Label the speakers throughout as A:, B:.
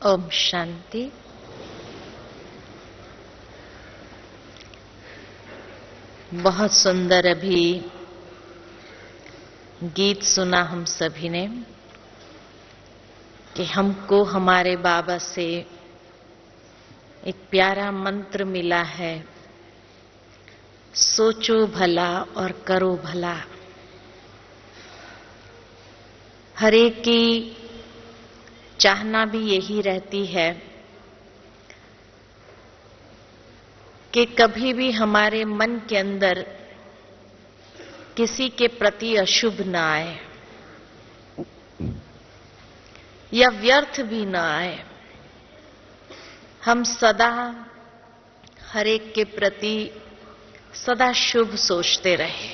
A: ओम शांति। बहुत सुंदर अभी गीत सुना हम सभी ने कि हमको हमारे बाबा से एक प्यारा मंत्र मिला है, सोचो भला और करो भला। हर एक की चाहना भी यही रहती है कि कभी भी हमारे मन के अंदर किसी के प्रति अशुभ ना आए या व्यर्थ भी ना आए। हम सदा हर एक के प्रति सदा शुभ सोचते रहे।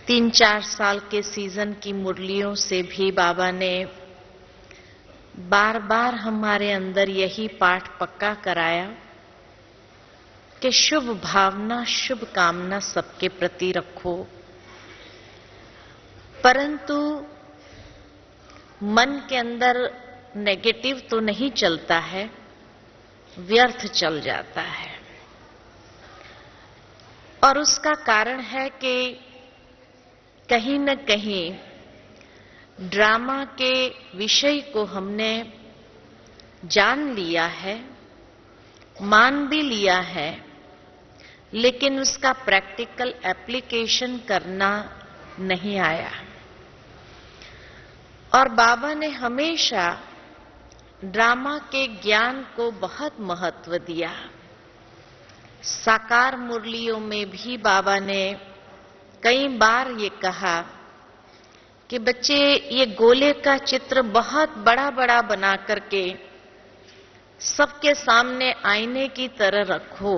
A: 3-4 साल के सीजन की मुरलियों से भी बाबा ने बार बार हमारे अंदर यही पाठ पक्का कराया कि शुभ भावना शुभ कामना सबके प्रति रखो, परंतु मन के अंदर नेगेटिव तो नहीं चलता है, व्यर्थ चल जाता है। और उसका कारण है कि कहीं न कहीं ड्रामा के विषय को हमने जान लिया है, मान भी लिया है, लेकिन उसका प्रैक्टिकल एप्लीकेशन करना नहीं आया। और बाबा ने हमेशा ड्रामा के ज्ञान को बहुत महत्व दिया। साकार मुरलियों में भी बाबा ने कई बार ये कहा कि बच्चे ये गोले का चित्र बहुत बड़ा बड़ा बना करके सबके सामने आईने की तरह रखो।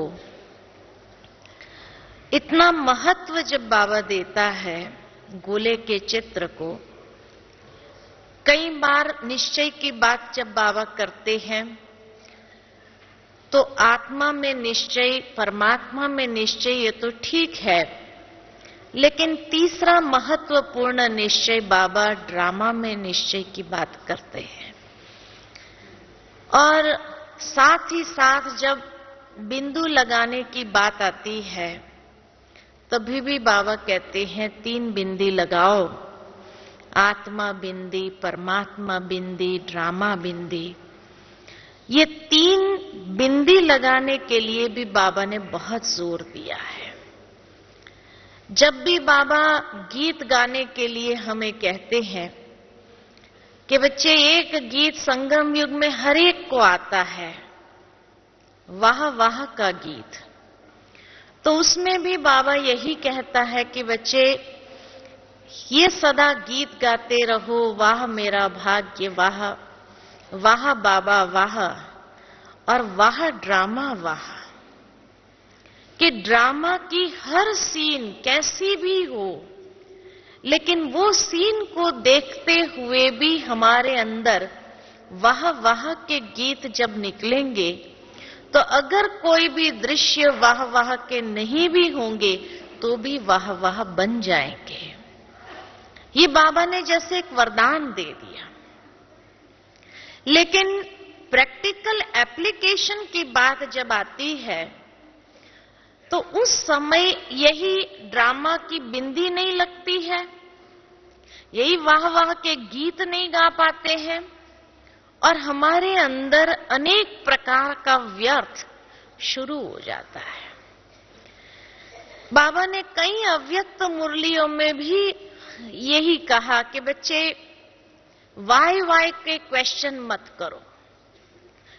A: इतना महत्व जब बाबा देता है गोले के चित्र को, कई बार निश्चय की बात जब बाबा करते हैं तो आत्मा में निश्चय, परमात्मा में निश्चय, ये तो ठीक है, लेकिन तीसरा महत्वपूर्ण निश्चय बाबा ड्रामा में निश्चय की बात करते हैं। और साथ ही साथ जब बिंदु लगाने की बात आती है तभी भी बाबा कहते हैं 3 बिंदी लगाओ, आत्मा बिंदी, परमात्मा बिंदी, ड्रामा बिंदी। ये 3 बिंदी लगाने के लिए भी बाबा ने बहुत जोर दिया है। जब भी बाबा गीत गाने के लिए हमें कहते हैं कि बच्चे एक गीत संगम युग में हर एक को आता है, वाह वाह का गीत, तो उसमें भी बाबा यही कहता है कि बच्चे ये सदा गीत गाते रहो, वाह मेरा भाग्य वाह, वाह बाबा वाह, और वाह ड्रामा वाह। कि ड्रामा की हर सीन कैसी भी हो, लेकिन वो सीन को देखते हुए भी हमारे अंदर वाह वाह के गीत जब निकलेंगे तो अगर कोई भी दृश्य वाह वाह के नहीं भी होंगे तो भी वाह वाह बन जाएंगे। ये बाबा ने जैसे एक वरदान दे दिया। लेकिन प्रैक्टिकल एप्लीकेशन की बात जब आती है तो उस समय यही ड्रामा की बिंदी नहीं लगती है, यही वाह वाह के गीत नहीं गा पाते हैं, और हमारे अंदर अनेक प्रकार का व्यर्थ शुरू हो जाता है। बाबा ने कई अव्यक्त मुरलियों में भी यही कहा कि बच्चे वाई वाई के क्वेश्चन मत करो,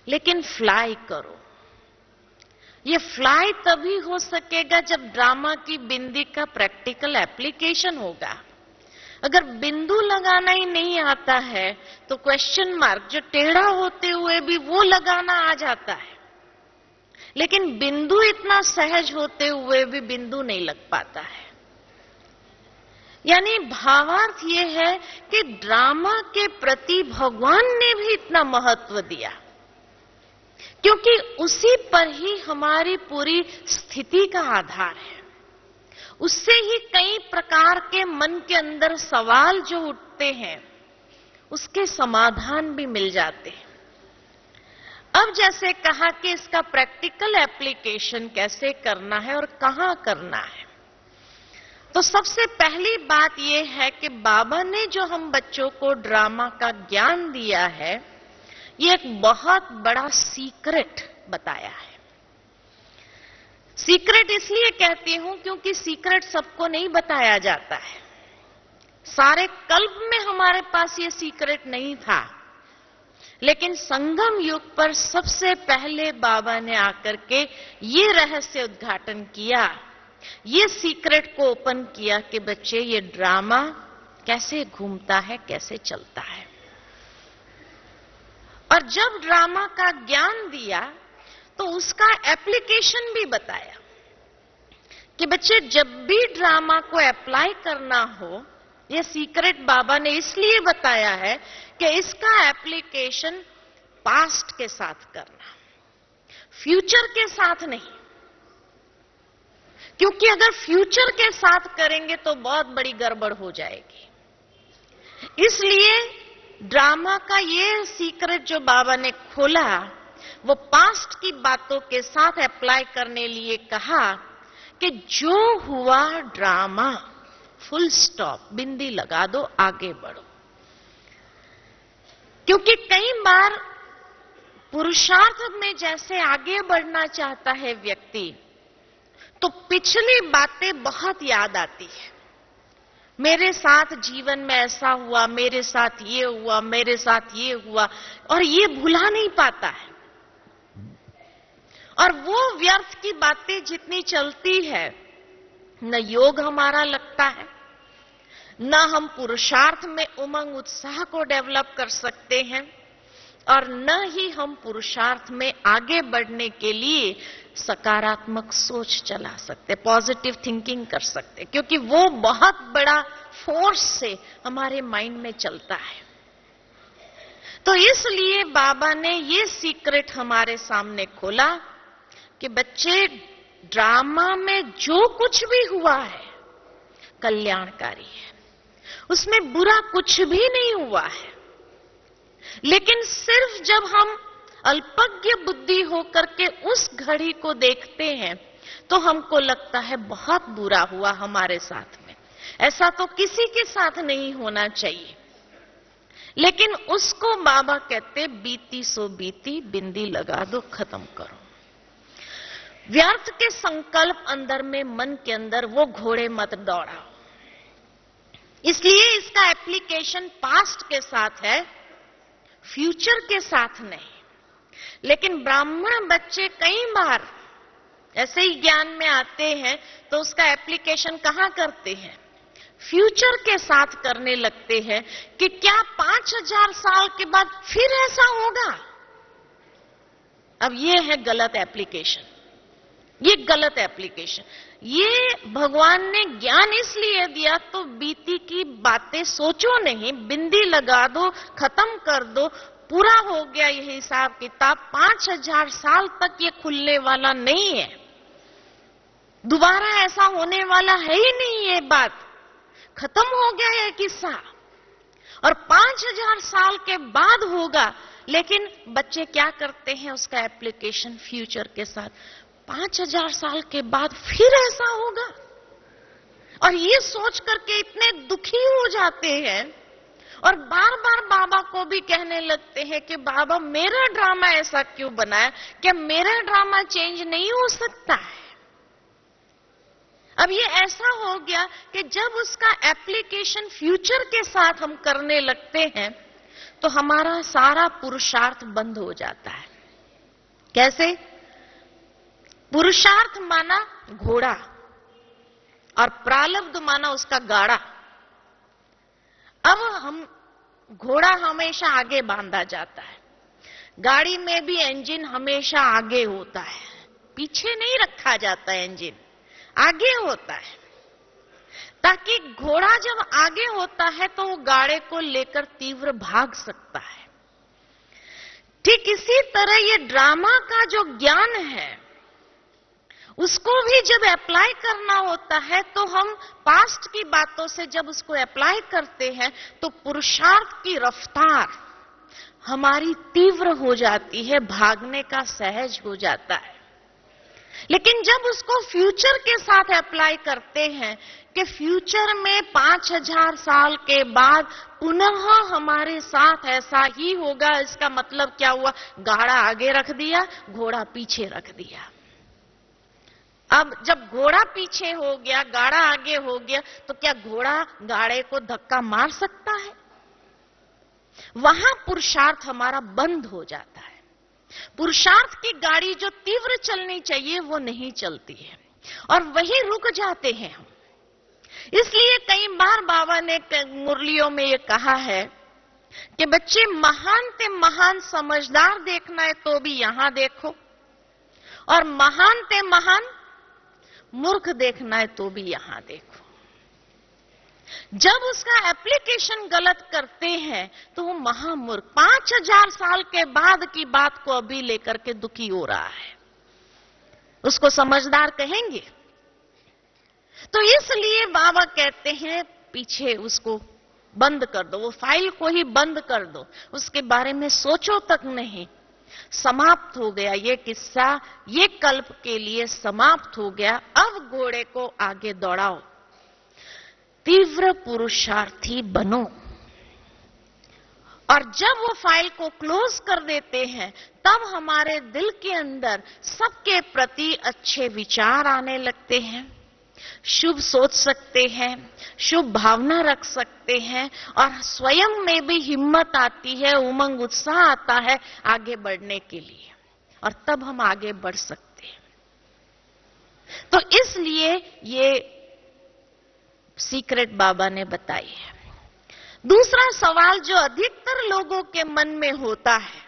A: लेकिन फ्लाई करो। ये फ्लाई तभी हो सकेगा जब ड्रामा की बिंदी का प्रैक्टिकल एप्लीकेशन होगा। अगर बिंदु लगाना ही नहीं आता है तो क्वेश्चन मार्क जो टेढ़ा होते हुए भी वो लगाना आ जाता है, लेकिन बिंदु इतना सहज होते हुए भी बिंदु नहीं लग पाता है। यानी भावार्थ ये है कि ड्रामा के प्रति भगवान ने भी इतना महत्व दिया, क्योंकि उसी पर ही हमारी पूरी स्थिति का आधार है। उससे ही कई प्रकार के मन के अंदर सवाल जो उठते हैं उसके समाधान भी मिल जाते हैं। अब जैसे कहा कि इसका प्रैक्टिकल एप्लीकेशन कैसे करना है और कहां करना है, तो सबसे पहली बात यह है कि बाबा ने जो हम बच्चों को ड्रामा का ज्ञान दिया है, ये एक बहुत बड़ा सीक्रेट बताया है। सीक्रेट इसलिए कहती हूं क्योंकि सीक्रेट सबको नहीं बताया जाता है। सारे कल्प में हमारे पास ये सीक्रेट नहीं था, लेकिन संगम युग पर सबसे पहले बाबा ने आकर के ये रहस्य उद्घाटन किया, ये सीक्रेट को ओपन किया कि बच्चे ये ड्रामा कैसे घूमता है, कैसे चलता है। और जब ड्रामा का ज्ञान दिया तो उसका एप्लीकेशन भी बताया कि बच्चे जब भी ड्रामा को अप्लाई करना हो, ये सीक्रेट बाबा ने इसलिए बताया है कि इसका एप्लीकेशन पास्ट के साथ करना, फ्यूचर के साथ नहीं। क्योंकि अगर फ्यूचर के साथ करेंगे तो बहुत बड़ी गड़बड़ हो जाएगी। इसलिए ड्रामा का ये सीक्रेट जो बाबा ने खोला, वो पास्ट की बातों के साथ अप्लाई करने लिए कहा कि जो हुआ ड्रामा, फुल स्टॉप, बिंदी लगा दो, आगे बढ़ो। क्योंकि कई बार पुरुषार्थ में जैसे आगे बढ़ना चाहता है व्यक्ति, तो पिछली बातें बहुत याद आती है। मेरे साथ जीवन में ऐसा हुआ, मेरे साथ ये हुआ, मेरे साथ ये हुआ, और ये भुला नहीं पाता है। और वो व्यर्थ की बातें जितनी चलती है, न योग हमारा लगता है, न हम पुरुषार्थ में उमंग उत्साह को डेवलप कर सकते हैं, और न ही हम पुरुषार्थ में आगे बढ़ने के लिए सकारात्मक सोच चला सकते, पॉजिटिव थिंकिंग कर सकते, क्योंकि वो बहुत बड़ा फोर्स से हमारे माइंड में चलता है। तो इसलिए बाबा ने ये सीक्रेट हमारे सामने खोला कि बच्चे, ड्रामा में जो कुछ भी हुआ है कल्याणकारी है, उसमें बुरा कुछ भी नहीं हुआ है। लेकिन सिर्फ जब हम अल्पज्ञ बुद्धि होकर के उस घड़ी को देखते हैं तो हमको लगता है बहुत बुरा हुआ हमारे साथ में, ऐसा तो किसी के साथ नहीं होना चाहिए। लेकिन उसको बाबा कहते बीती सो बीती, बिंदी लगा दो, खत्म करो। व्यर्थ के संकल्प अंदर में, मन के अंदर वो घोड़े मत दौड़ाओ। इसलिए इसका एप्लीकेशन पास्ट के साथ है, फ्यूचर के साथ नहीं। लेकिन ब्राह्मण बच्चे कई बार ऐसे ही ज्ञान में आते हैं तो उसका एप्लीकेशन कहां करते हैं? फ्यूचर के साथ करने लगते हैं कि क्या 5000 साल के बाद फिर ऐसा होगा। अब ये है गलत एप्लीकेशन, ये गलत एप्लीकेशन। ये भगवान ने ज्ञान इसलिए दिया तो बीती की बातें सोचो नहीं, बिंदी लगा दो, खत्म कर दो, पूरा हो गया ये हिसाब किताब। 5000 साल तक ये खुलने वाला नहीं है, दोबारा ऐसा होने वाला है ही नहीं, ये बात खत्म हो गया ये किस्सा। और 5000 साल के बाद होगा, लेकिन बच्चे क्या करते हैं? उसका एप्लीकेशन फ्यूचर के साथ, 5000 साल के बाद फिर ऐसा होगा। और ये सोच करके इतने दुखी हो जाते हैं और बार बार बाबा को भी कहने लगते हैं कि बाबा मेरा ड्रामा ऐसा क्यों बनाया, क्या मेरा ड्रामा चेंज नहीं हो सकता है? अब ये ऐसा हो गया कि जब उसका एप्लीकेशन फ्यूचर के साथ हम करने लगते हैं तो हमारा सारा पुरुषार्थ बंद हो जाता है। कैसे? पुरुषार्थ माना घोड़ा और प्रारब्ध माना उसका गाड़ा। अब हम घोड़ा हमेशा आगे बांधा जाता है, गाड़ी में भी इंजन हमेशा आगे होता है, पीछे नहीं रखा जाता है, इंजन आगे होता है, ताकि घोड़ा जब आगे होता है तो वो गाड़े को लेकर तीव्र भाग सकता है। ठीक इसी तरह ये ड्रामा का जो ज्ञान है उसको भी जब अप्लाई करना होता है तो हम पास्ट की बातों से जब उसको अप्लाई करते हैं तो पुरुषार्थ की रफ्तार हमारी तीव्र हो जाती है, भागने का सहज हो जाता है। लेकिन जब उसको फ्यूचर के साथ अप्लाई करते हैं कि फ्यूचर में 5000 साल के बाद पुनः हमारे साथ ऐसा ही होगा, इसका मतलब क्या हुआ? गाड़ा आगे रख दिया, घोड़ा पीछे रख दिया। अब जब घोड़ा पीछे हो गया, गाड़ा आगे हो गया, तो क्या घोड़ा गाड़े को धक्का मार सकता है? वहां पुरुषार्थ हमारा बंद हो जाता है। पुरुषार्थ की गाड़ी जो तीव्र चलनी चाहिए वो नहीं चलती है और वही रुक जाते हैं हम। इसलिए कई बार बाबा ने मुरलियों में ये कहा है कि बच्चे, महान ते महान समझदार देखना है तो भी यहां देखो, और महान ते महान मूर्ख देखना है तो भी यहां देखो। जब उसका एप्लीकेशन गलत करते हैं तो वो महामूर्ख 5000 साल के बाद की बात को अभी लेकर के दुखी हो रहा है, उसको समझदार कहेंगे? तो इसलिए बाबा कहते हैं पीछे उसको बंद कर दो, वो फाइल को ही बंद कर दो, उसके बारे में सोचो तक नहीं। समाप्त हो गया ये किस्सा, ये कल्प के लिए समाप्त हो गया। अब घोड़े को आगे दौड़ाओ, तीव्र पुरुषार्थी बनो। और जब वो फाइल को क्लोज कर देते हैं तब हमारे दिल के अंदर सबके प्रति अच्छे विचार आने लगते हैं, शुभ सोच सकते हैं, शुभ भावना रख सकते हैं, और स्वयं में भी हिम्मत आती है, उमंग उत्साह आता है आगे बढ़ने के लिए, और तब हम आगे बढ़ सकते हैं। तो इसलिए ये सीक्रेट बाबा ने बताई है। दूसरा सवाल जो अधिकतर लोगों के मन में होता है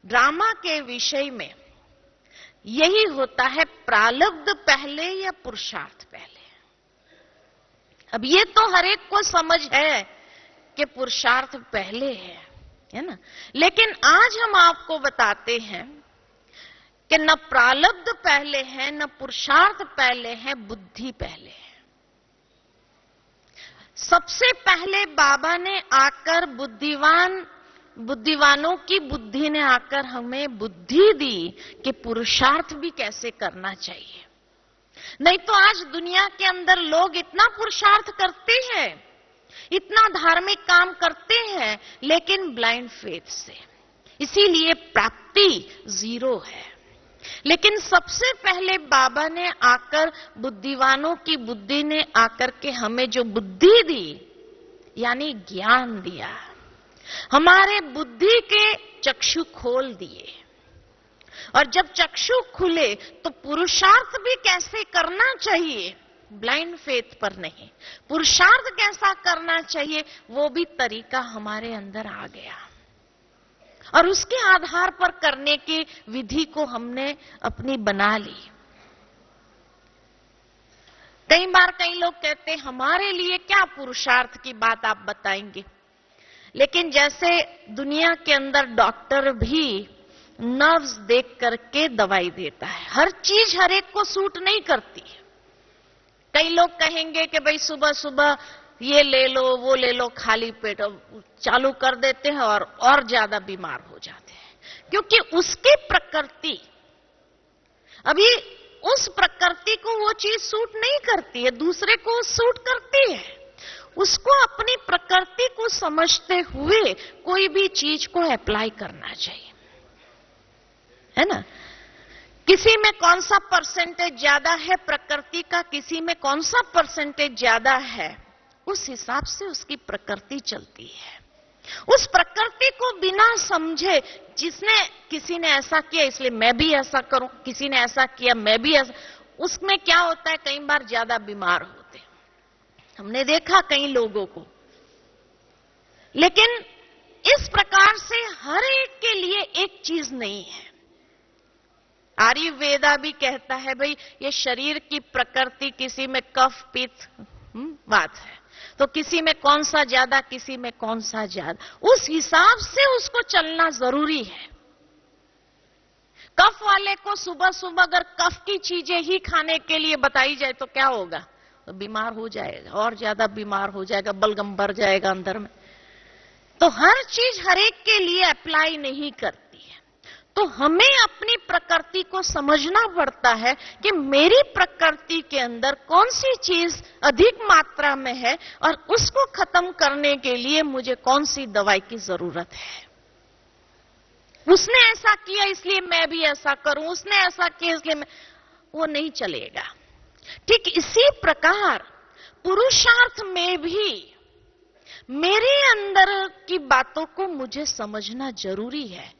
A: ड्रामा के विषय में, यही होता है प्रारब्ध पहले या पुरुषार्थ पहले। अब ये तो हर एक को समझ है कि पुरुषार्थ पहले है ना, लेकिन आज हम आपको बताते हैं कि न प्रारब्ध पहले है, न पुरुषार्थ पहले है, बुद्धि पहले है। सबसे पहले बाबा ने आकर बुद्धिवानों की बुद्धि ने आकर हमें बुद्धि दी कि पुरुषार्थ भी कैसे करना चाहिए। नहीं तो आज दुनिया के अंदर लोग इतना पुरुषार्थ करते हैं, इतना धार्मिक काम करते हैं, लेकिन ब्लाइंड फेथ से, इसीलिए प्राप्ति 0 है। लेकिन सबसे पहले बाबा ने आकर, बुद्धिवानों की बुद्धि ने आकर के हमें जो बुद्धि दी, यानी ज्ञान दिया, हमारे बुद्धि के चक्षु खोल दिए। और जब चक्षु खुले तो पुरुषार्थ भी कैसे करना चाहिए, ब्लाइंड फेथ पर नहीं, पुरुषार्थ कैसा करना चाहिए वो भी तरीका हमारे अंदर आ गया, और उसके आधार पर करने की विधि को हमने अपनी बना ली। कई बार कई लोग कहते हैं हमारे लिए क्या पुरुषार्थ की बात आप बताएंगे, लेकिन जैसे दुनिया के अंदर डॉक्टर भी नर्व्स देख करके दवाई देता है, हर चीज हर एक को सूट नहीं करती। कई लोग कहेंगे कि भाई सुबह सुबह ये ले लो वो ले लो, खाली पेट चालू कर देते हैं और ज्यादा बीमार हो जाते हैं, क्योंकि उसकी प्रकृति, अभी उस प्रकृति को वो चीज सूट नहीं करती है, दूसरे को सूट करती है। उसको अपनी प्रकृति को समझते हुए कोई भी चीज को अप्लाई करना चाहिए, है ना। किसी में कौन सा परसेंटेज ज्यादा है प्रकृति का, किसी में कौन सा परसेंटेज ज्यादा है, उस हिसाब से उसकी प्रकृति चलती है। उस प्रकृति को बिना समझे, किसी ने ऐसा किया इसलिए मैं भी ऐसा करूं, किसी ने ऐसा किया मैं भी ऐसा, उसमें क्या होता है कई बार ज्यादा बीमार होते, हमने देखा कई लोगों को। लेकिन इस प्रकार से हर एक के लिए एक चीज नहीं है। आयुर्वेदा भी कहता है भाई ये शरीर की प्रकृति, किसी में कफ पित्त बात है, तो किसी में कौन सा ज्यादा, किसी में कौन सा ज्यादा, उस हिसाब से उसको चलना जरूरी है। कफ वाले को सुबह सुबह अगर कफ की चीजें ही खाने के लिए बताई जाए तो क्या होगा? तो बीमार हो जाएगा, और ज्यादा बीमार हो जाएगा, बलगम भर जाएगा अंदर में। तो हर चीज हरेक के लिए अप्लाई नहीं करती है। तो हमें अपनी प्रकृति को समझना पड़ता है कि मेरी प्रकृति के अंदर कौन सी चीज अधिक मात्रा में है और उसको खत्म करने के लिए मुझे कौन सी दवाई की जरूरत है। उसने ऐसा किया इसलिए मैं भी ऐसा करूं, उसने ऐसा किया इसलिए मैं, वो नहीं चलेगा। ठीक इसी प्रकार पुरुषार्थ में भी मेरे अंदर की बातों को मुझे समझना जरूरी है।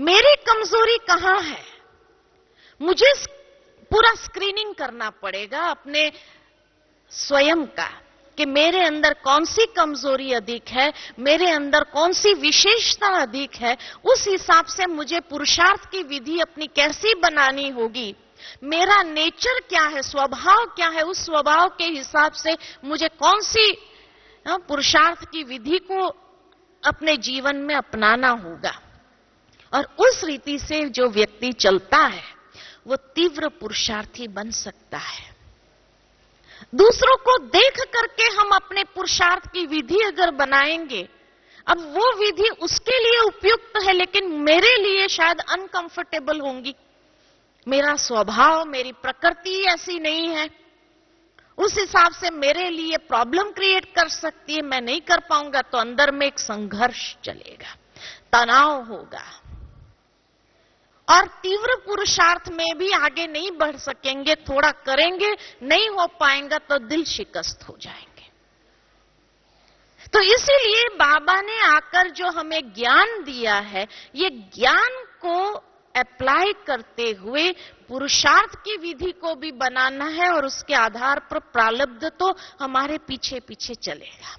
A: मेरी कमजोरी कहां है, मुझे पूरा स्क्रीनिंग करना पड़ेगा अपने स्वयं का कि मेरे अंदर कौन सी कमजोरी अधिक है, मेरे अंदर कौन सी विशेषता अधिक है। उस हिसाब से मुझे पुरुषार्थ की विधि अपनी कैसी बनानी होगी, मेरा नेचर क्या है, स्वभाव क्या है, उस स्वभाव के हिसाब से मुझे कौन सी पुरुषार्थ की विधि को अपने जीवन में अपनाना होगा। और उस रीति से जो व्यक्ति चलता है वो तीव्र पुरुषार्थी बन सकता है। दूसरों को देख करके हम अपने पुरुषार्थ की विधि अगर बनाएंगे, अब वो विधि उसके लिए उपयुक्त है लेकिन मेरे लिए शायद अनकंफर्टेबल होंगी, मेरा स्वभाव मेरी प्रकृति ऐसी नहीं है, उस हिसाब से मेरे लिए प्रॉब्लम क्रिएट कर सकती है, मैं नहीं कर पाऊंगा। तो अंदर में एक संघर्ष चलेगा, तनाव होगा और तीव्र पुरुषार्थ में भी आगे नहीं बढ़ सकेंगे। थोड़ा करेंगे, नहीं हो पाएगा तो दिल शिकस्त हो जाएंगे। तो इसीलिए बाबा ने आकर जो हमें ज्ञान दिया है, ये ज्ञान को अप्लाई करते हुए पुरुषार्थ की विधि को भी बनाना है और उसके आधार पर प्रारब्ध तो हमारे पीछे पीछे चलेगा,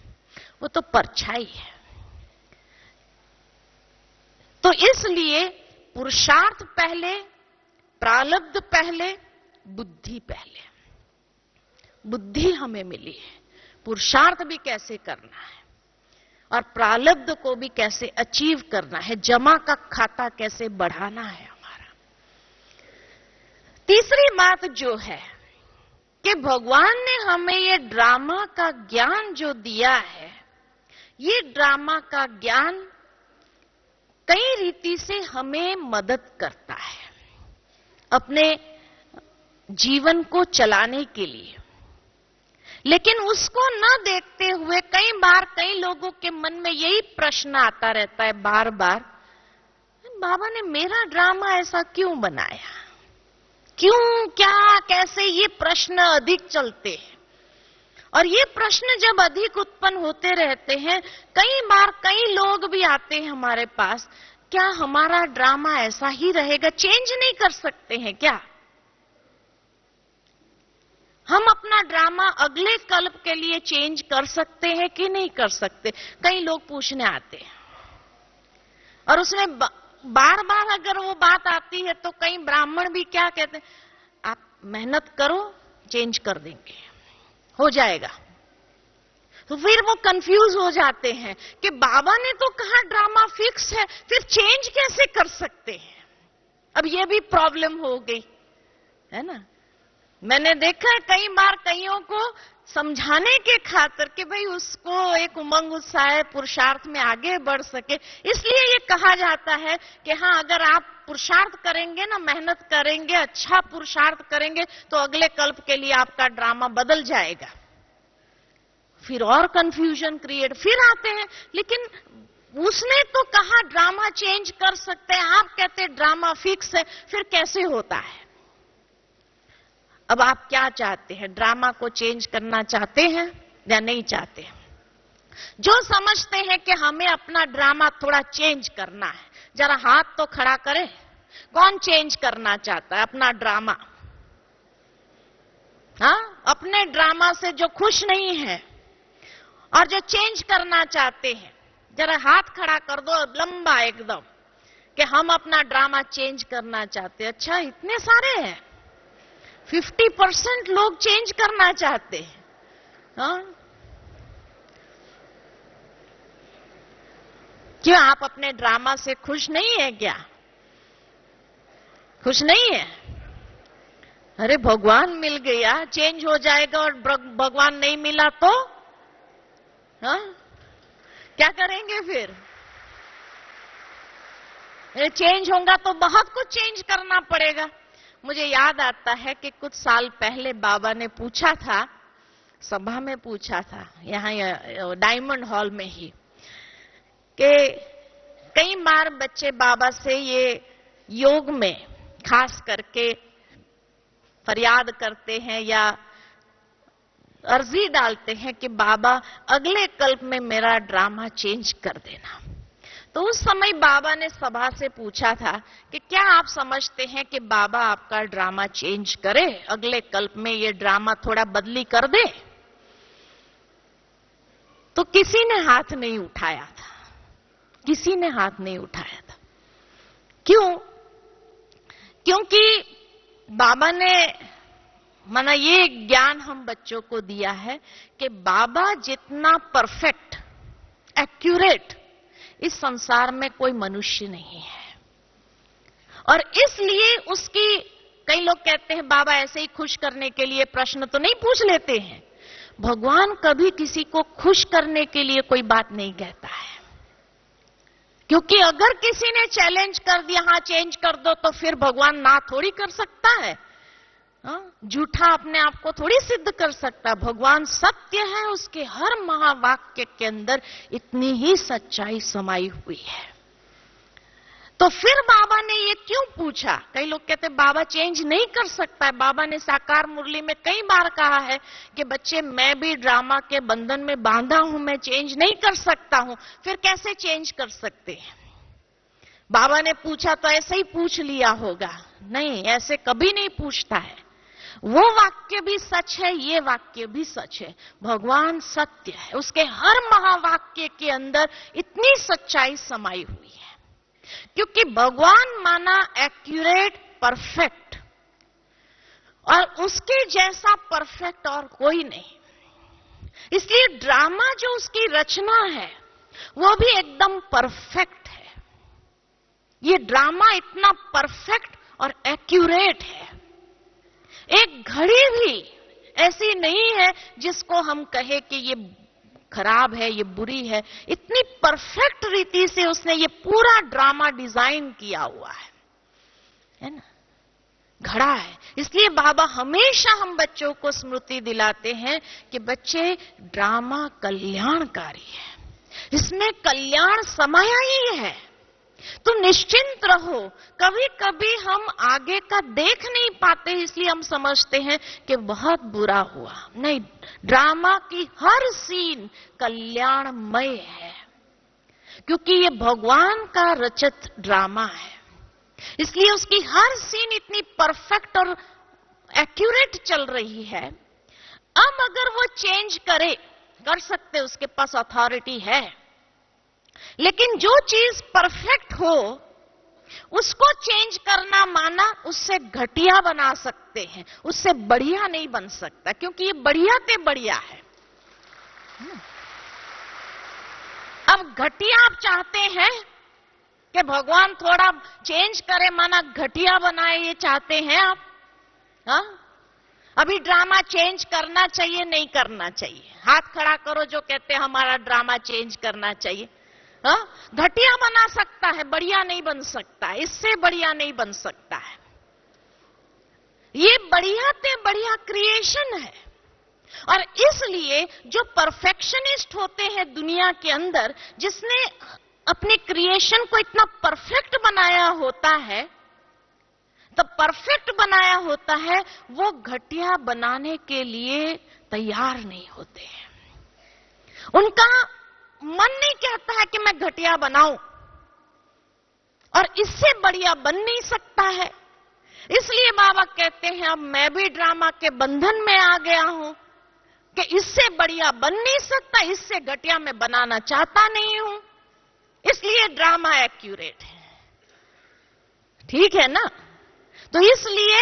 A: वो तो परछाई है। तो इसलिए पुरुषार्थ पहले, प्रारब्ध पहले, बुद्धि पहले। बुद्धि हमें मिली है, पुरुषार्थ भी कैसे करना है और प्रारब्ध को भी कैसे अचीव करना है, जमा का खाता कैसे बढ़ाना है हमारा। तीसरी बात जो है कि भगवान ने हमें ये ड्रामा का ज्ञान जो दिया है, ये ड्रामा का ज्ञान कई रीति से हमें मदद करता है अपने जीवन को चलाने के लिए। लेकिन उसको न देखते हुए कई बार कई लोगों के मन में यही प्रश्न आता रहता है बार बार, बाबा ने मेरा ड्रामा ऐसा क्यों बनाया, क्यों, क्या, कैसे, ये प्रश्न अधिक चलते हैं। और ये प्रश्न जब अधिक उत्पन्न होते रहते हैं, कई बार कई लोग भी आते हैं हमारे पास, क्या हमारा ड्रामा ऐसा ही रहेगा, चेंज नहीं कर सकते हैं क्या? हम अपना ड्रामा अगले कल्प के लिए चेंज कर सकते हैं कि नहीं कर सकते? कई लोग पूछने आते हैं और उसमें बार बार अगर वो बात आती है तो कई ब्राह्मण भी क्या कहते हैं, आप मेहनत करो चेंज कर देंगे, हो जाएगा। तो फिर वो कंफ्यूज हो जाते हैं कि बाबा ने तो कहा ड्रामा फिक्स है, फिर चेंज कैसे कर सकते हैं? अब ये भी प्रॉब्लम हो गई है ना। मैंने देखा है कई बार कईयों को समझाने के खातिर कि भाई उसको एक उमंग उत्साह पुरुषार्थ में आगे बढ़ सके, इसलिए ये कहा जाता है कि हाँ, अगर आप पुरुषार्थ करेंगे ना, मेहनत करेंगे, अच्छा पुरुषार्थ करेंगे तो अगले कल्प के लिए आपका ड्रामा बदल जाएगा। फिर और कंफ्यूजन क्रिएट, फिर आते हैं, लेकिन उसने तो कहा ड्रामा चेंज कर सकते हैं, आप कहते ड्रामा फिक्स है, फिर कैसे होता है? अब आप क्या चाहते हैं, ड्रामा को चेंज करना चाहते हैं या नहीं चाहते? जो समझते हैं कि हमें अपना ड्रामा थोड़ा चेंज करना है, जरा हाथ तो खड़ा करें। कौन चेंज करना चाहता है अपना ड्रामा? हाँ, अपने ड्रामा से जो खुश नहीं है और जो चेंज करना चाहते हैं, जरा हाथ खड़ा कर दो लंबा एकदम कि हम अपना ड्रामा चेंज करना चाहते हैं। अच्छा, इतने सारे हैं, 50% लोग चेंज करना चाहते हैं। हाँ? क्यों, आप अपने ड्रामा से खुश नहीं है क्या? खुश नहीं है? अरे भगवान मिल गया, चेंज हो जाएगा, और भगवान नहीं मिला तो हाँ क्या करेंगे फिर? चेंज होगा तो बहुत कुछ चेंज करना पड़ेगा। मुझे याद आता है कि कुछ साल पहले बाबा ने पूछा था, सभा में पूछा था, यहाँ डायमंड हॉल में ही, कि कई बार बच्चे बाबा से ये योग में खास करके फरियाद करते हैं या अर्जी डालते हैं कि बाबा अगले कल्प में मेरा ड्रामा चेंज कर देना। तो उस समय बाबा ने सभा से पूछा था कि क्या आप समझते हैं कि बाबा आपका ड्रामा चेंज करे, अगले कल्प में ये ड्रामा थोड़ा बदली कर दे? तो किसी ने हाथ नहीं उठाया था, किसी ने हाथ नहीं उठाया था। क्यों? क्योंकि बाबा ने माना ये ज्ञान हम बच्चों को दिया है कि बाबा जितना परफेक्ट, एक्यूरेट इस संसार में कोई मनुष्य नहीं है। और इसलिए उसकी, कई लोग कहते हैं बाबा ऐसे ही खुश करने के लिए प्रश्न तो नहीं पूछ लेते हैं। भगवान कभी किसी को खुश करने के लिए कोई बात नहीं कहता है, क्योंकि अगर किसी ने चैलेंज कर दिया, हाँ चेंज कर दो, तो फिर भगवान ना थोड़ी कर सकता है। झूठा अपने आप को थोड़ी सिद्ध कर सकता। भगवान सत्य है, उसके हर महावाक्य के अंदर इतनी ही सच्चाई समाई हुई है। तो फिर बाबा ने ये क्यों पूछा? कई लोग कहते हैं बाबा चेंज नहीं कर सकता है। बाबा ने साकार मुरली में कई बार कहा है कि बच्चे मैं भी ड्रामा के बंधन में बांधा हूं, मैं चेंज नहीं कर सकता हूं। फिर कैसे चेंज कर सकते हैं? बाबा ने पूछा तो ऐसे ही पूछ लिया होगा? नहीं, ऐसे कभी नहीं पूछता है। वो वाक्य भी सच है, ये वाक्य भी सच है। भगवान सत्य है, उसके हर महावाक्य के अंदर इतनी सच्चाई समाई हुई है, क्योंकि भगवान माना एक्यूरेट, परफेक्ट, और उसके जैसा परफेक्ट और कोई नहीं। इसलिए ड्रामा जो उसकी रचना है वो भी एकदम परफेक्ट है। ये ड्रामा इतना परफेक्ट और एक्यूरेट है। एक घड़ी भी ऐसी नहीं है जिसको हम कहे कि ये खराब है, ये बुरी है। इतनी परफेक्ट रीति से उसने ये पूरा ड्रामा डिजाइन किया हुआ है ना? घड़ा है। इसलिए बाबा हमेशा हम बच्चों को स्मृति दिलाते हैं कि बच्चे, ड्रामा कल्याणकारी है, इसमें कल्याण समाया ही है। तो निश्चिंत रहो। कभी कभी हम आगे का देख नहीं पाते, इसलिए हम समझते हैं कि बहुत बुरा हुआ। नहीं, ड्रामा की हर सीन कल्याणमय है, क्योंकि ये भगवान का रचित ड्रामा है। इसलिए उसकी हर सीन इतनी परफेक्ट और एक्यूरेट चल रही है। अब अगर वो चेंज कर सकते, उसके पास अथॉरिटी है। लेकिन जो चीज परफेक्ट हो उसको चेंज करना माना उससे घटिया बना सकते हैं, उससे बढ़िया नहीं बन सकता, क्योंकि ये बढ़िया ते बढ़िया है। अब घटिया आप चाहते हैं कि भगवान थोड़ा चेंज करे, माना घटिया बनाए, ये चाहते हैं आप? हाँ, अभी ड्रामा चेंज करना चाहिए, नहीं करना चाहिए? हाथ खड़ा करो जो कहते हैं हमारा ड्रामा चेंज करना चाहिए। घटिया बना सकता है, बढ़िया नहीं बन सकता, इससे बढ़िया नहीं बन सकता है। ये बढ़िया ते बढ़िया क्रिएशन है। और इसलिए जो परफेक्शनिस्ट होते हैं दुनिया के अंदर, जिसने अपने क्रिएशन को इतना परफेक्ट बनाया होता है, तो परफेक्ट बनाया होता है, वो घटिया बनाने के लिए तैयार नहीं होते हैं। उनका मन नहीं कहता है कि मैं घटिया बनाऊं, और इससे बढ़िया बन नहीं सकता है। इसलिए बाबा कहते हैं अब मैं भी ड्रामा के बंधन में आ गया हूं कि इससे बढ़िया बन नहीं सकता, इससे घटिया मैं बनाना चाहता नहीं हूं। इसलिए ड्रामा एक्यूरेट है। ठीक है ना? तो इसलिए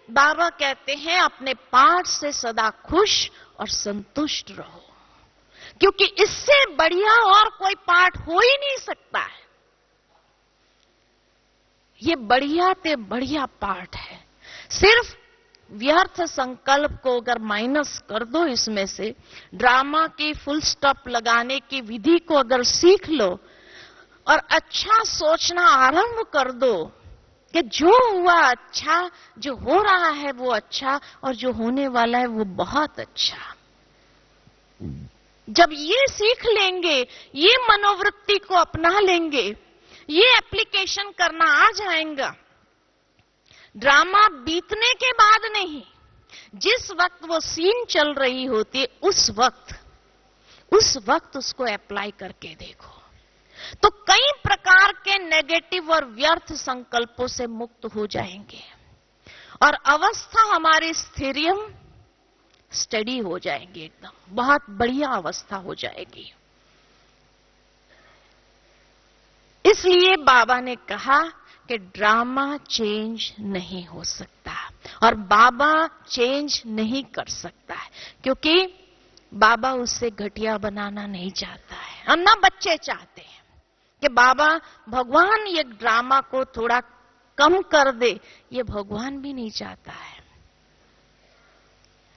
A: बाबा कहते हैं अपने पाठ से सदा खुश और संतुष्ट रहो, क्योंकि इससे बढ़िया और कोई पाठ हो ही नहीं सकता है। ये बढ़िया ते बढ़िया पार्ट है। सिर्फ व्यर्थ संकल्प को अगर माइनस कर दो इसमें से, ड्रामा की फुल स्टॉप लगाने की विधि को अगर सीख लो और अच्छा सोचना आरंभ कर दो कि जो हुआ अच्छा, जो हो रहा है वो अच्छा, और जो होने वाला है वो बहुत अच्छा। जब ये सीख लेंगे, ये मनोवृत्ति को अपना लेंगे, ये एप्लीकेशन करना आ जाएगा, ड्रामा बीतने के बाद नहीं, जिस वक्त वो सीन चल रही होती है उस वक्त उसको अप्लाई करके देखो, तो कई प्रकार के नेगेटिव और व्यर्थ संकल्पों से मुक्त हो जाएंगे और अवस्था हमारी स्थिरियम स्टडी हो जाएंगी, एकदम बहुत बढ़िया अवस्था हो जाएगी। इसलिए बाबा ने कहा कि ड्रामा चेंज नहीं हो सकता और बाबा चेंज नहीं कर सकता है, क्योंकि बाबा उससे घटिया बनाना नहीं चाहता है और ना बच्चे चाहते हैं कि बाबा भगवान ये ड्रामा को थोड़ा कम कर दे, ये भगवान भी नहीं चाहता है।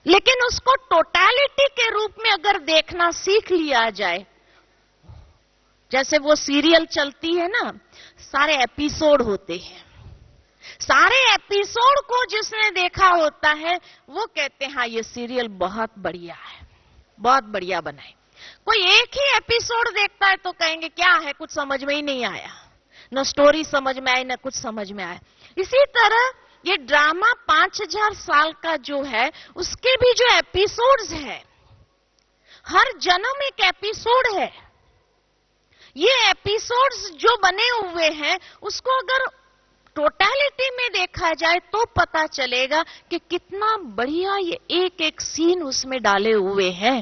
A: लेकिन उसको टोटलिटी के रूप में अगर देखना सीख लिया जाए, जैसे वो सीरियल चलती है ना, सारे एपिसोड होते हैं, सारे एपिसोड को जिसने देखा होता है वो कहते हैं हाँ ये सीरियल बहुत बढ़िया है, बहुत बढ़िया बनाए। कोई एक ही एपिसोड देखता है तो कहेंगे क्या है, कुछ समझ में ही नहीं आया, न स्टोरी समझ में आई न कुछ समझ में आया। इसी तरह ये ड्रामा 5000 साल का जो है उसके भी जो एपिसोड्स है, हर जन्म एक एपिसोड है। ये एपिसोड्स जो बने हुए हैं उसको अगर टोटलिटी में देखा जाए तो पता चलेगा कि कितना बढ़िया ये एक एक सीन उसमें डाले हुए हैं।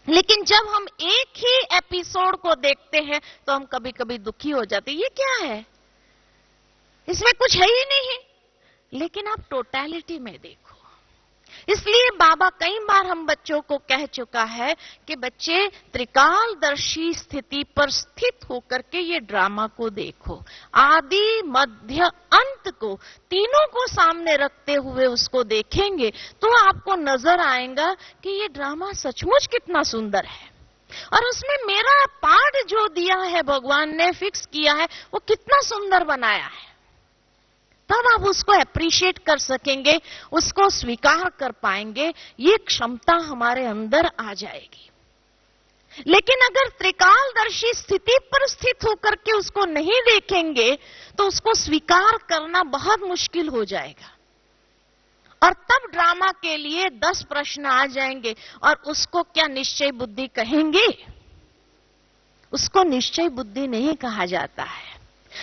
A: लेकिन जब हम एक ही एपिसोड को देखते हैं तो हम कभी कभी दुखी हो जाते हैं, ये क्या है, इसमें कुछ है ही नहीं। लेकिन आप टोटलिटी में देखो। इसलिए बाबा कई बार हम बच्चों को कह चुका है कि बच्चे त्रिकालदर्शी स्थिति पर स्थित होकर के ये ड्रामा को देखो, आदि मध्य अंत को तीनों को सामने रखते हुए उसको देखेंगे तो आपको नजर आएगा कि ये ड्रामा सचमुच कितना सुंदर है और उसमें मेरा पार्ट जो दिया है भगवान ने फिक्स किया है वो कितना सुंदर बनाया है। तब आप उसको अप्रिशिएट कर सकेंगे, उसको स्वीकार कर पाएंगे, ये क्षमता हमारे अंदर आ जाएगी। लेकिन अगर त्रिकालदर्शी स्थिति पर स्थित होकर के उसको नहीं देखेंगे तो उसको स्वीकार करना बहुत मुश्किल हो जाएगा और तब ड्रामा के लिए 10 प्रश्न आ जाएंगे और उसको क्या निश्चय बुद्धि कहेंगे? उसको निश्चय बुद्धि नहीं कहा जाता है,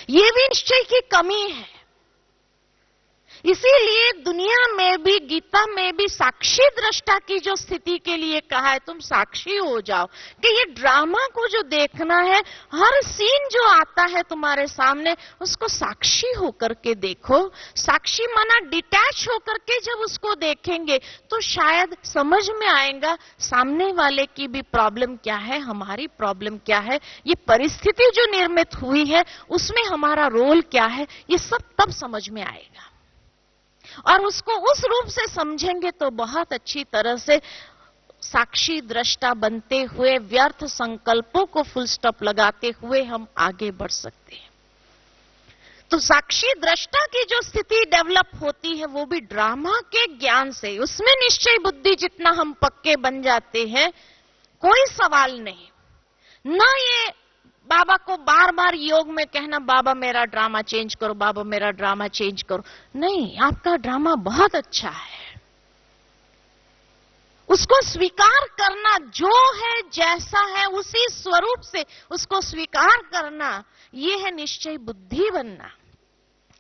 A: ये भी निश्चय की कमी है। इसीलिए दुनिया में भी, गीता में भी साक्षी दृष्टा की जो स्थिति के लिए कहा है, तुम साक्षी हो जाओ कि ये ड्रामा को जो देखना है, हर सीन जो आता है तुम्हारे सामने उसको साक्षी होकर के देखो। साक्षी माना डिटैच होकर के जब उसको देखेंगे तो शायद समझ में आएगा सामने वाले की भी प्रॉब्लम क्या है, हमारी प्रॉब्लम क्या है, ये परिस्थिति जो निर्मित हुई है उसमें हमारा रोल क्या है, ये सब तब समझ में आएगा। और उसको उस रूप से समझेंगे तो बहुत अच्छी तरह से साक्षी दृष्टा बनते हुए व्यर्थ संकल्पों को फुल स्टॉप लगाते हुए हम आगे बढ़ सकते हैं। तो साक्षी दृष्टा की जो स्थिति डेवलप होती है वो भी ड्रामा के ज्ञान से, उसमें निश्चय बुद्धि जितना हम पक्के बन जाते हैं कोई सवाल नहीं। ना ये बाबा को बार बार योग में कहना बाबा मेरा ड्रामा चेंज करो, बाबा मेरा ड्रामा चेंज करो, नहीं, आपका ड्रामा बहुत अच्छा है। उसको स्वीकार करना, जो है जैसा है उसी स्वरूप से उसको स्वीकार करना, ये है निश्चय बुद्धि बनना।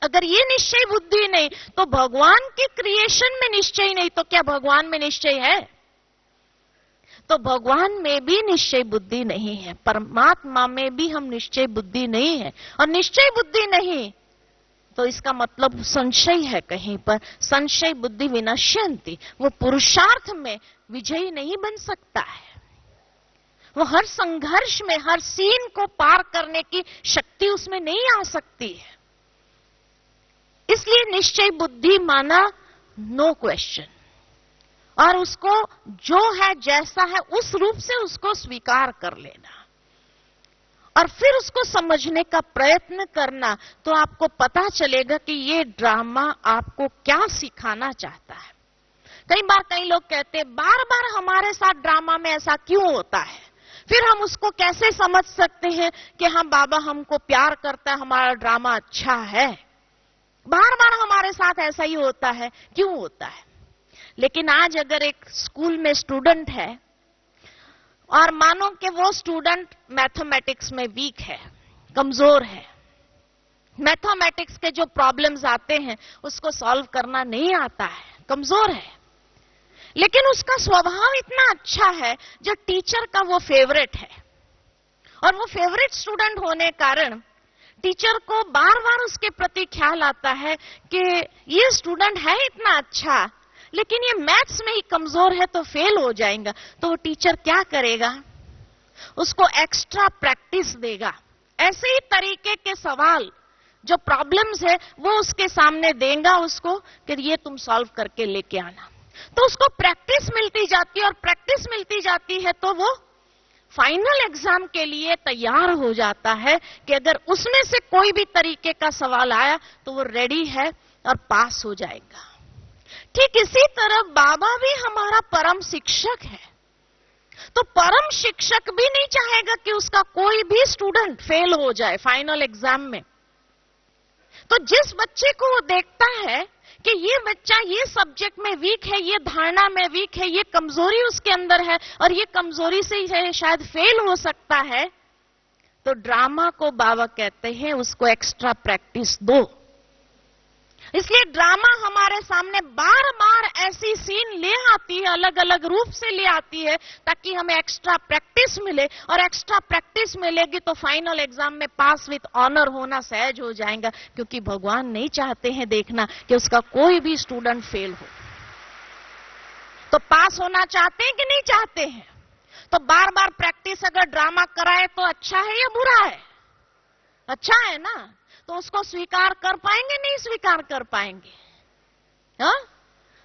A: अगर ये निश्चय बुद्धि नहीं तो भगवान की क्रिएशन में निश्चय नहीं, तो क्या भगवान में निश्चय है? तो भगवान में भी निश्चय बुद्धि नहीं है, परमात्मा में भी हम निश्चय बुद्धि नहीं है। और निश्चय बुद्धि नहीं तो इसका मतलब संशय है कहीं पर। संशय बुद्धि विनश्यन्ति, वो पुरुषार्थ में विजयी नहीं बन सकता है। वो हर संघर्ष में, हर सीन को पार करने की शक्ति उसमें नहीं आ सकती है। इसलिए निश्चय बुद्धि माना नो क्वेश्चन, और उसको जो है जैसा है उस रूप से उसको स्वीकार कर लेना और फिर उसको समझने का प्रयत्न करना। तो आपको पता चलेगा कि ये ड्रामा आपको क्या सिखाना चाहता है। कई बार कई लोग कहते हैं बार बार हमारे साथ ड्रामा में ऐसा क्यों होता है, फिर हम उसको कैसे समझ सकते हैं कि हाँ बाबा हमको प्यार करता है, हमारा ड्रामा अच्छा है। बार बार हमारे साथ ऐसा ही होता है, क्यों होता है? लेकिन आज अगर एक स्कूल में स्टूडेंट है और मानो कि वो स्टूडेंट मैथमेटिक्स में वीक है, कमजोर है, मैथमेटिक्स के जो प्रॉब्लम्स आते हैं उसको सॉल्व करना नहीं आता है, कमजोर है, लेकिन उसका स्वभाव इतना अच्छा है जो टीचर का वो फेवरेट है, और वो फेवरेट स्टूडेंट होने कारण टीचर को बार बार उसके प्रति ख्याल आता है कि ये स्टूडेंट है इतना अच्छा, लेकिन ये मैथ्स में ही कमजोर है तो फेल हो जाएगा। तो वो टीचर क्या करेगा? उसको एक्स्ट्रा प्रैक्टिस देगा। ऐसे ही तरीके के सवाल जो प्रॉब्लम्स है वो उसके सामने देगा उसको कि ये तुम सॉल्व करके लेके आना। तो उसको प्रैक्टिस मिलती जाती है, और प्रैक्टिस मिलती जाती है तो वो फाइनल एग्जाम के लिए तैयार हो जाता है कि अगर उसमें से कोई भी तरीके का सवाल आया तो वो रेडी है और पास हो जाएगा। ठीक इसी तरह बाबा भी हमारा परम शिक्षक है, तो परम शिक्षक भी नहीं चाहेगा कि उसका कोई भी स्टूडेंट फेल हो जाए फाइनल एग्जाम में। तो जिस बच्चे को वो देखता है कि ये बच्चा ये सब्जेक्ट में वीक है, ये धारणा में वीक है, ये कमजोरी उसके अंदर है और ये कमजोरी से ही शायद फेल हो सकता है, तो ड्रामा को बाबा कहते हैं उसको एक्स्ट्रा प्रैक्टिस दो। इसलिए ड्रामा हमारे सामने बार बार ऐसी सीन ले आती है, अलग अलग रूप से ले आती है, ताकि हमें एक्स्ट्रा प्रैक्टिस मिले, और एक्स्ट्रा प्रैक्टिस मिलेगी तो फाइनल एग्जाम में पास विद ऑनर होना सहज हो जाएगा, क्योंकि भगवान नहीं चाहते हैं देखना कि उसका कोई भी स्टूडेंट फेल हो। तो पास होना चाहते हैं कि नहीं चाहते हैं? तो बार बार प्रैक्टिस अगर ड्रामा कराए तो अच्छा है या बुरा है? अच्छा है ना। तो उसको स्वीकार कर पाएंगे, नहीं स्वीकार कर पाएंगे? हाँ,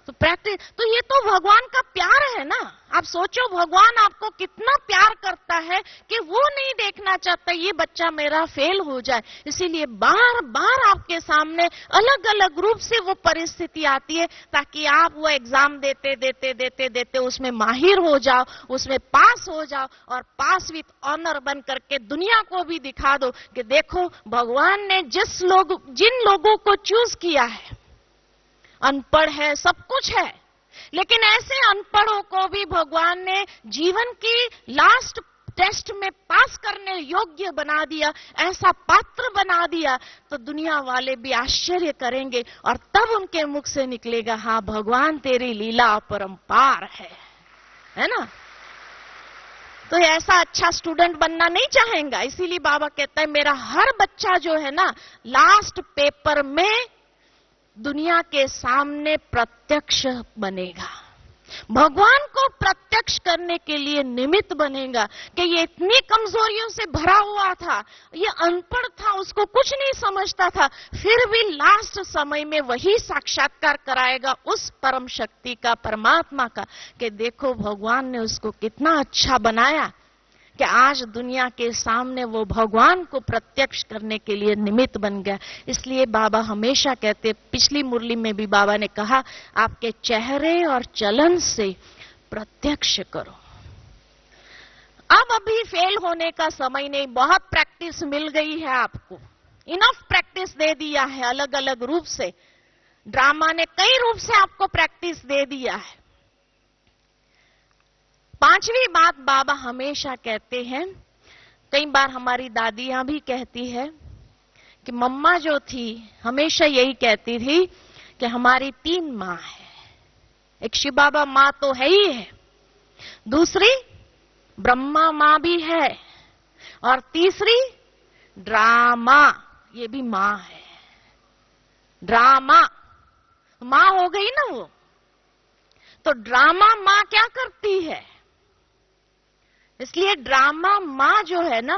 A: तो प्रैक्टिस, तो ये तो भगवान का प्यार है ना। आप सोचो भगवान आपको कितना प्यार करता है कि वो नहीं देखना चाहता ये बच्चा मेरा फेल हो जाए। इसीलिए बार बार आपके सामने अलग अलग रूप से वो परिस्थिति आती है, ताकि आप वो एग्जाम देते देते देते देते उसमें माहिर हो जाओ, उसमें पास हो जाओ, और पास विथ ऑनर बन करके दुनिया को भी दिखा दो कि देखो भगवान ने जिन लोगों को चूज किया है, अनपढ़ है, सब कुछ है, लेकिन ऐसे अनपढ़ों को भी भगवान ने जीवन की लास्ट टेस्ट में पास करने योग्य बना दिया, ऐसा पात्र बना दिया, तो दुनिया वाले भी आश्चर्य करेंगे, और तब उनके मुख से निकलेगा हाँ भगवान तेरी लीला अपरंपार है ना। तो ऐसा अच्छा स्टूडेंट बनना नहीं चाहेगा। इसीलिए बाबा कहता है मेरा हर बच्चा जो है ना, लास्ट पेपर में दुनिया के सामने प्रत्यक्ष बनेगा, भगवान को प्रत्यक्ष करने के लिए निमित्त बनेगा कि ये इतनी कमजोरियों से भरा हुआ था, ये अनपढ़ था, उसको कुछ नहीं समझता था, फिर भी लास्ट समय में वही साक्षात्कार कराएगा उस परम शक्ति का, परमात्मा का, कि देखो भगवान ने उसको कितना अच्छा बनाया कि आज दुनिया के सामने वो भगवान को प्रत्यक्ष करने के लिए निमित्त बन गया। इसलिए बाबा हमेशा कहते, पिछली मुरली में भी बाबा ने कहा, आपके चेहरे और चलन से प्रत्यक्ष करो। अब अभी फेल होने का समय नहीं, बहुत प्रैक्टिस मिल गई है आपको, इनफ प्रैक्टिस दे दिया है, अलग अलग रूप से ड्रामा ने कई रूप से आपको प्रैक्टिस दे दिया है। पांचवी बात बाबा हमेशा कहते हैं, कई बार हमारी दादियां भी कहती है कि मम्मा जो थी हमेशा यही कहती थी कि हमारी 3 माँ है, एक शिव बाबा माँ तो है ही है, दूसरी ब्रह्मा माँ भी है, और तीसरी ड्रामा, ये भी माँ है। ड्रामा माँ हो गई ना वो। तो ड्रामा माँ क्या करती है? इसलिए ड्रामा माँ जो है ना,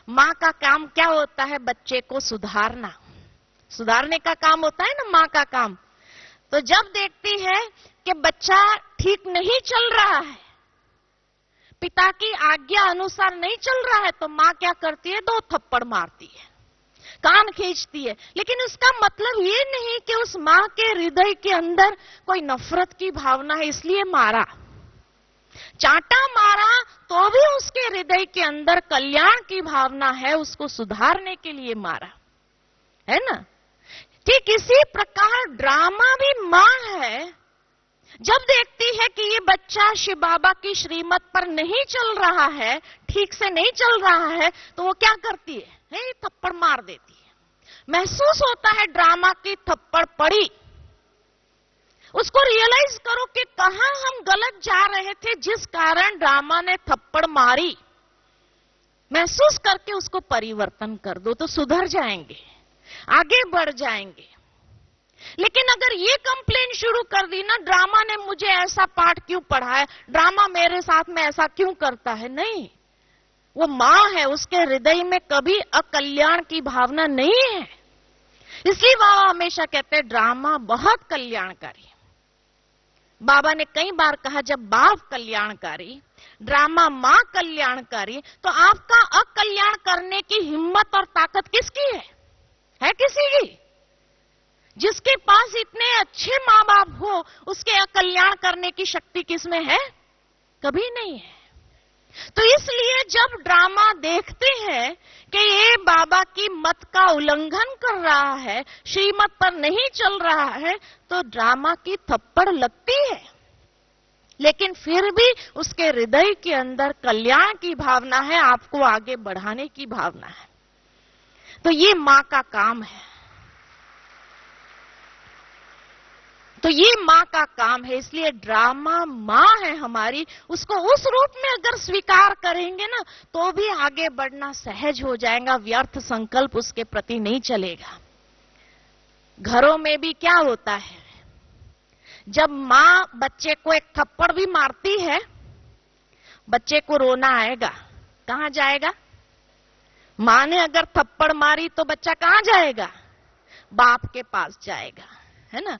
A: माँ का काम क्या होता है? बच्चे को सुधारना, सुधारने का काम होता है ना माँ का काम। तो जब देखती है कि बच्चा ठीक नहीं चल रहा है, पिता की आज्ञा अनुसार नहीं चल रहा है, तो माँ क्या करती है? 2 थप्पड़ मारती है, कान खींचती है। लेकिन उसका मतलब ये नहीं कि उस माँ के हृदय के अंदर कोई नफरत की भावना है इसलिए मारा। चांटा मारा तो भी उसके हृदय के अंदर कल्याण की भावना है, उसको सुधारने के लिए मारा है ना। ठीक इसी प्रकार ड्रामा भी माँ है, जब देखती है कि ये बच्चा शिव बाबा की श्रीमत पर नहीं चल रहा है, ठीक से नहीं चल रहा है, तो वो क्या करती है? थप्पड़ मार देती है। महसूस होता है ड्रामा की थप्पड़ पड़ी, उसको रियलाइज करो कि कहां हम गलत जा रहे थे जिस कारण ड्रामा ने थप्पड़ मारी। महसूस करके उसको परिवर्तन कर दो तो सुधर जाएंगे, आगे बढ़ जाएंगे। लेकिन अगर ये कंप्लेन शुरू कर दी ना, ड्रामा ने मुझे ऐसा पाठ क्यों पढ़ाया, ड्रामा मेरे साथ में ऐसा क्यों करता है, नहीं, वो मां है, उसके हृदय में कभी अकल्याण की भावना नहीं है। इसलिए बाबा हमेशा कहते हैं ड्रामा बहुत कल्याणकारी। बाबा ने कई बार कहा जब बाप कल्याणकारी, ड्रामा मां कल्याणकारी, तो आपका अकल्याण करने की हिम्मत और ताकत किसकी है किसी की? जिसके पास इतने अच्छे मां बाप हो, उसके अकल्याण करने की शक्ति किसमें है? कभी नहीं है। तो इसलिए जब ड्रामा देखते हैं कि ये बाबा की मत का उल्लंघन कर रहा है, श्रीमत पर नहीं चल रहा है, तो ड्रामा की थप्पड़ लगती है। लेकिन फिर भी उसके हृदय के अंदर कल्याण की भावना है, आपको आगे बढ़ाने की भावना है। तो ये मां का काम है। तो ये मां का काम है, इसलिए ड्रामा मां है हमारी। उसको उस रूप में अगर स्वीकार करेंगे ना, तो भी आगे बढ़ना सहज हो जाएगा, व्यर्थ संकल्प उसके प्रति नहीं चलेगा। घरों में भी क्या होता है, जब मां बच्चे को एक थप्पड़ भी मारती है, बच्चे को रोना आएगा, कहां जाएगा? मां ने अगर थप्पड़ मारी तो बच्चा कहां जाएगा? बाप के पास जाएगा, है ना।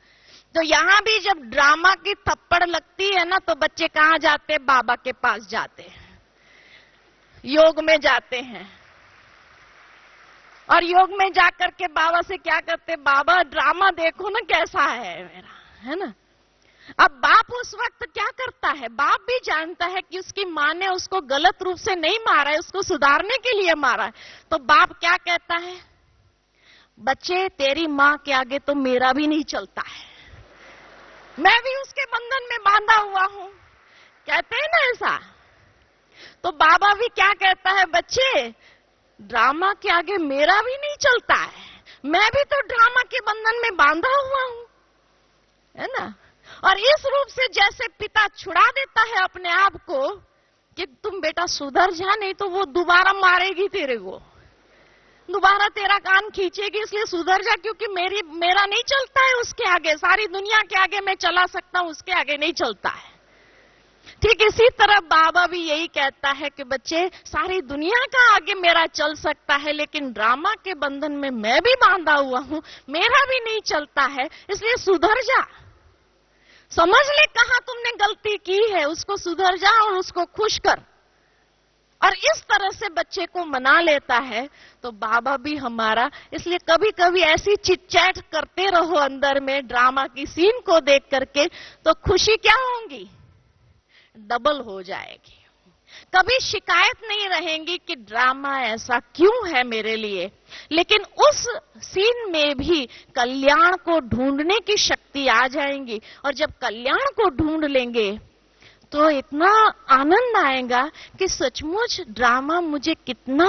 A: तो यहां भी जब ड्रामा की थप्पड़ लगती है ना, तो बच्चे कहां जाते हैं? बाबा के पास जाते हैं, योग में जाते हैं। और योग में जाकर के बाबा से क्या करते? बाबा ड्रामा देखो ना कैसा है मेरा, है ना। अब बाप उस वक्त क्या करता है? बाप भी जानता है कि उसकी मां ने उसको गलत रूप से नहीं मारा है, उसको सुधारने के लिए मारा है। तो बाप क्या कहता है? बच्चे तेरी मां के आगे तो मेरा भी नहीं चलता है, मैं भी उसके बंधन में बांधा हुआ हूं, कहते हैं ना ऐसा। तो बाबा भी क्या कहता है? बच्चे ड्रामा के आगे मेरा भी नहीं चलता है, मैं भी तो ड्रामा के बंधन में बांधा हुआ हूं, है ना। और इस रूप से जैसे पिता छुड़ा देता है अपने आप को कि तुम बेटा सुधर जा, नहीं तो वो दोबारा मारेगी तेरे को, दोबारा तेरा कान खींचेगी, इसलिए सुधर जा, क्योंकि मेरा नहीं चलता है उसके आगे, सारी दुनिया के आगे मैं चला सकता हूं, उसके आगे नहीं चलता है। ठीक इसी तरह बाबा भी यही कहता है कि बच्चे सारी दुनिया का आगे मेरा चल सकता है, लेकिन ड्रामा के बंधन में मैं भी बांधा हुआ हूं, मेरा भी नहीं चलता है, इसलिए सुधर जा, समझ ले कहां तुमने गलती की है, उसको सुधर जा और उसको खुश कर। और इस तरह से बच्चे को मना लेता है। तो बाबा भी हमारा, इसलिए कभी कभी ऐसी चिटचैट करते रहो अंदर में ड्रामा की सीन को देख करके, तो खुशी क्या होंगी? डबल हो जाएगी। कभी शिकायत नहीं रहेंगी कि ड्रामा ऐसा क्यों है मेरे लिए, लेकिन उस सीन में भी कल्याण को ढूंढने की शक्ति आ जाएंगी। और जब कल्याण को ढूंढ लेंगे तो इतना आनंद आएगा कि सचमुच ड्रामा मुझे कितना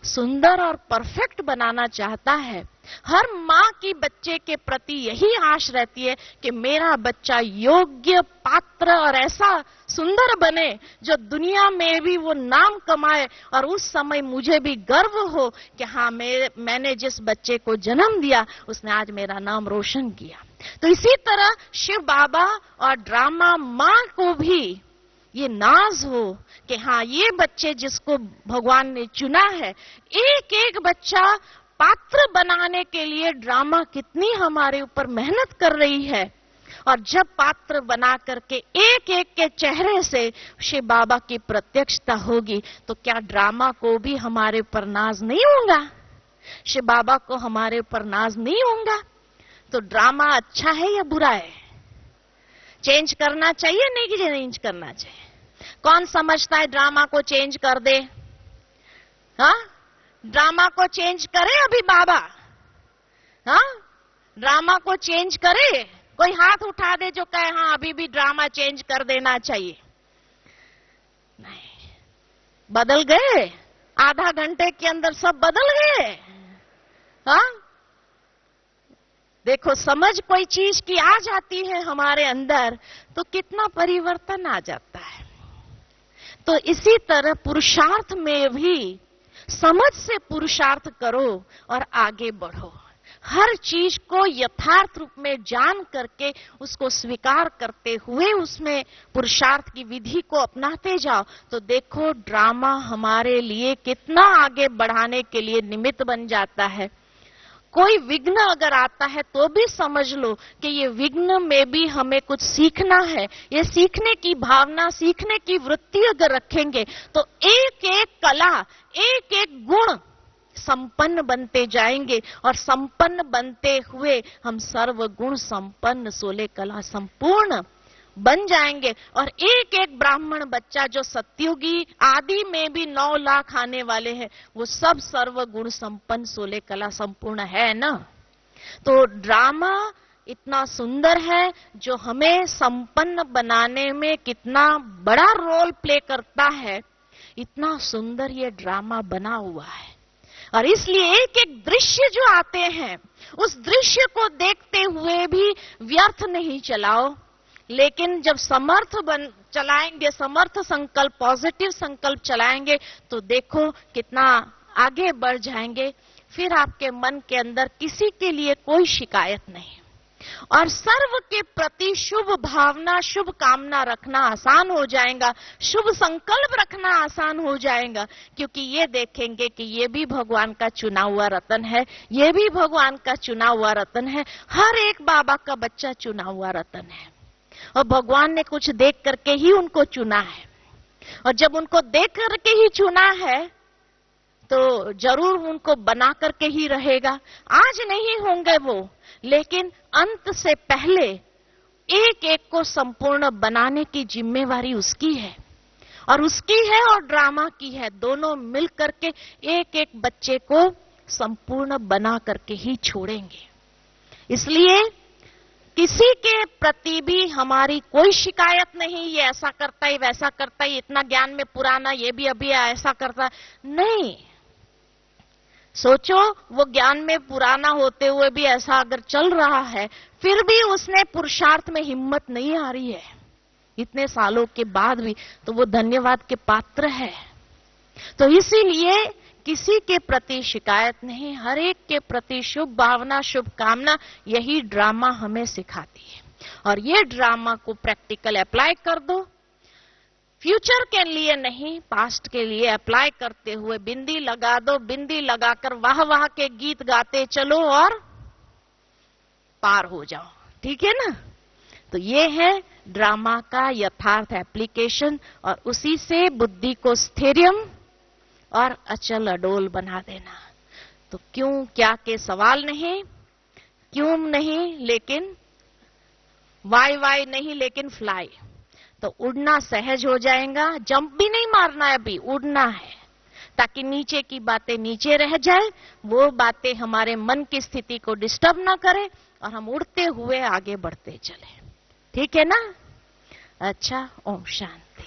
A: सुंदर और परफेक्ट बनाना चाहता है। हर माँ की बच्चे के प्रति यही आश रहती है कि मेरा बच्चा योग्य, पात्र और ऐसा सुंदर बने जो दुनिया में भी वो नाम कमाए, और उस समय मुझे भी गर्व हो कि हाँ मैंने जिस बच्चे को जन्म दिया उसने आज मेरा नाम रोशन किया। तो इसी तरह शिव बाबा और ड्रामा माँ को भी ये नाज हो कि हाँ, ये बच्चे जिसको भगवान ने चुना है, एक एक बच्चा पात्र बनाने के लिए ड्रामा कितनी हमारे ऊपर मेहनत कर रही है। और जब पात्र बना करके एक एक के चेहरे से शिव बाबा की प्रत्यक्षता होगी, तो क्या ड्रामा को भी हमारे ऊपर नाज नहीं होगा? शिव बाबा को हमारे ऊपर नाज नहीं होगा? तो ड्रामा अच्छा है या बुरा है? चेंज करना चाहिए नहीं कि चेंज करना चाहिए? कौन समझता है ड्रामा को चेंज कर दे? हाँ, ड्रामा को चेंज करे अभी बाबा? हाँ, ड्रामा को चेंज करे? कोई हाथ उठा दे जो कहे हाँ अभी भी ड्रामा चेंज कर देना चाहिए। नहीं, बदल गए, आधा घंटे के अंदर सब बदल गए। हाँ, देखो, समझ कोई चीज की आ जाती है हमारे अंदर तो कितना परिवर्तन आ जाता है। तो इसी तरह पुरुषार्थ में भी समझ से पुरुषार्थ करो और आगे बढ़ो। हर चीज को यथार्थ रूप में जान करके उसको स्वीकार करते हुए उसमें पुरुषार्थ की विधि को अपनाते जाओ, तो देखो ड्रामा हमारे लिए कितना आगे बढ़ाने के लिए निमित्त बन जाता है। कोई विघ्न अगर आता है तो भी समझ लो कि ये विघ्न में भी हमें कुछ सीखना है। ये सीखने की भावना, सीखने की वृत्ति अगर रखेंगे तो एक एक कला, एक एक गुण संपन्न बनते जाएंगे और संपन्न बनते हुए हम सर्वगुण संपन्न 16 कला संपूर्ण बन जाएंगे। और एक एक ब्राह्मण बच्चा जो सत्युगी आदि में भी 9 लाख आने वाले हैं, वो सब सर्वगुण संपन्न 16 कला संपूर्ण है ना। तो ड्रामा इतना सुंदर है जो हमें संपन्न बनाने में कितना बड़ा रोल प्ले करता है। इतना सुंदर ये ड्रामा बना हुआ है और इसलिए एक एक दृश्य जो आते हैं उस दृश्य को देखते हुए भी व्यर्थ नहीं चलाओ, लेकिन जब समर्थ चलाएंगे, समर्थ संकल्प, पॉजिटिव संकल्प चलाएंगे तो देखो कितना आगे बढ़ जाएंगे। फिर आपके मन के अंदर किसी के लिए कोई शिकायत नहीं और सर्व के प्रति शुभ भावना, शुभ कामना रखना आसान हो जाएगा, शुभ संकल्प रखना आसान हो जाएगा, क्योंकि ये देखेंगे कि ये भी भगवान का चुना हुआ रतन है, ये भी भगवान का चुना हुआ रतन है। हर एक बाबा का बच्चा चुना हुआ रतन है और भगवान ने कुछ देख करके ही उनको चुना है। और जब उनको देख करके ही चुना है तो जरूर उनको बना करके ही रहेगा। आज नहीं होंगे वो, लेकिन अंत से पहले एक एक को संपूर्ण बनाने की जिम्मेवारी उसकी है और उसकी है और ड्रामा की है। दोनों मिल करके एक एक बच्चे को संपूर्ण बना करके ही छोड़ेंगे। इसलिए किसी के प्रति भी हमारी कोई शिकायत नहीं, ये ऐसा करता है, वैसा करता है, इतना ज्ञान में पुराना, ये भी अभी ऐसा करता नहीं। सोचो, वो ज्ञान में पुराना होते हुए भी ऐसा अगर चल रहा है, फिर भी उसने पुरुषार्थ में हिम्मत नहीं आ रही है इतने सालों के बाद भी, तो वो धन्यवाद के पात्र है। तो इसीलिए किसी के प्रति शिकायत नहीं, हर एक के प्रति शुभ भावना, शुभ कामना, यही ड्रामा हमें सिखाती है। और ये ड्रामा को प्रैक्टिकल अप्लाई कर दो, फ्यूचर के लिए नहीं, पास्ट के लिए अप्लाई करते हुए बिंदी लगा दो, बिंदी लगाकर वाह वाह के गीत गाते चलो और पार हो जाओ। ठीक है ना? तो ये है ड्रामा का यथार्थ एप्लीकेशन और उसी से बुद्धि को स्थैर्य और अचल अडोल बना देना। तो क्यों क्या के सवाल नहीं, क्यों नहीं, लेकिन वाई नहीं, लेकिन फ्लाई। तो उड़ना सहज हो जाएगा, जंप भी नहीं मारना है, अभी उड़ना है, ताकि नीचे की बातें नीचे रह जाए, वो बातें हमारे मन की स्थिति को डिस्टर्ब ना करें और हम उड़ते हुए आगे बढ़ते चले। ठीक है ना? अच्छा, ओम शांति।